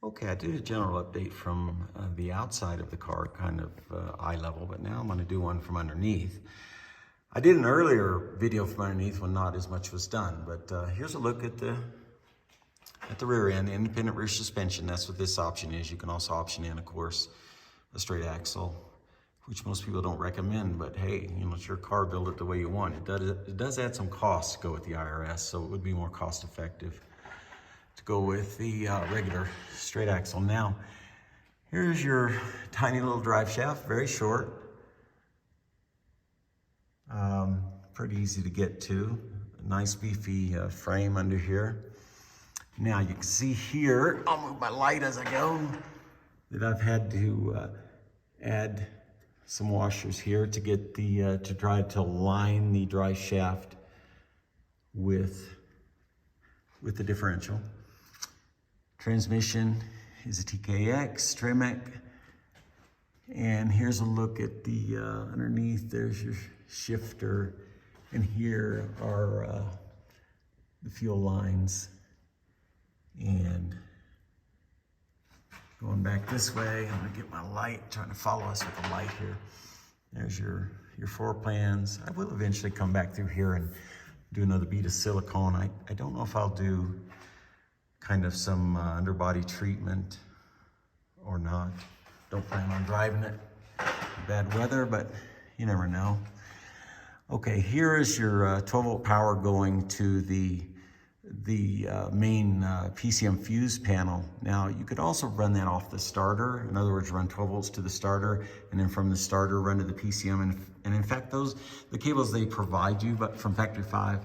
Okay, I did a general update from the outside of the car, kind of eye level, but now I'm going to do one from underneath. I did an earlier video from underneath when not as much was done, but here's a look at the rear end, independent rear suspension. That's what this option is. You can also option in, of course, a straight axle, which most people don't recommend, but hey, you know, it's your car, build it the way you want. It does add some costs to go with the IRS, so it would be more cost effective to go with the regular straight axle. Now, here's your tiny little drive shaft, very short. Pretty easy to get to. A nice beefy frame under here. Now you can see here, I'll move my light as I go, that I've had to add some washers here to get the, to try to line the drive shaft with the differential. Transmission is a TKX, Tremec. And here's a look at the underneath. There's your shifter. And here are the fuel lines. And going back this way, I'm gonna get my light, trying to follow us with the light here. There's your floor plans. I will eventually come back through here and do another bead of silicone. I don't know if I'll do kind of some underbody treatment or not. Don't plan on driving it in bad weather, but you never know. Okay, here is your 12 volt power going to the main PCM fuse panel. Now, you could also run that off the starter. In other words, run 12 volts to the starter, and then from the starter, run to the PCM. And in fact, the cables they provide you, but from Factory 5,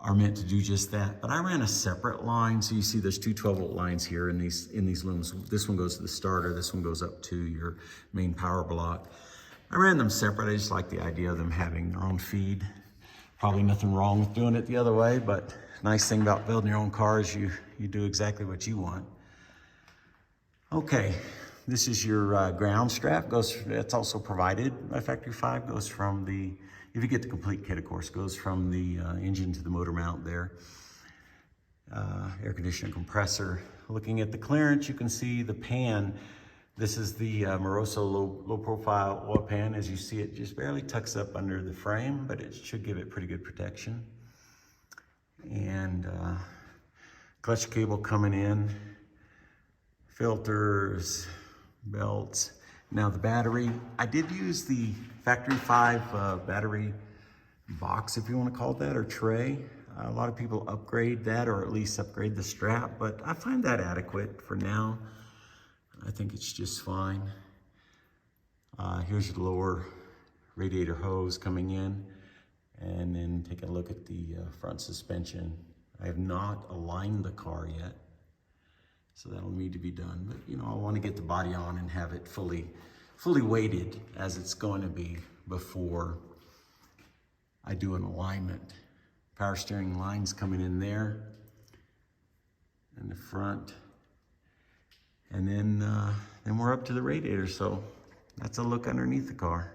are meant to do just that. But I ran a separate line, so you see there's two 12 volt lines here in these looms. This one goes to the starter, this one goes up to your main power block. I ran them separate. I just like the idea of them having their own feed. Probably nothing wrong with doing it the other way, but nice thing about building your own car is you do exactly what you want. Okay, this is your ground strap. That's also provided by Factory 5. Goes from the, if you get the complete kit, of course, goes from the engine to the motor mount there. Air conditioner compressor. Looking at the clearance, you can see the pan. This is the Moroso low profile oil pan. As you see, it just barely tucks up under the frame, but it should give it pretty good protection. And clutch cable coming in, filters, belts. Now the battery, I did use the Factory 5 battery box, if you want to call it that, or tray. A lot of people upgrade that, or at least upgrade the strap, but I find that adequate for now. I think it's just fine. Here's your lower radiator hose coming in, and then take a look at the front suspension. I have not aligned the car yet, so that'll need to be done. But you know, I want to get the body on and have it fully weighted as it's going to be before I do an alignment. Power steering lines coming in there in the front. And then we're up to the radiator, so that's a look underneath the car.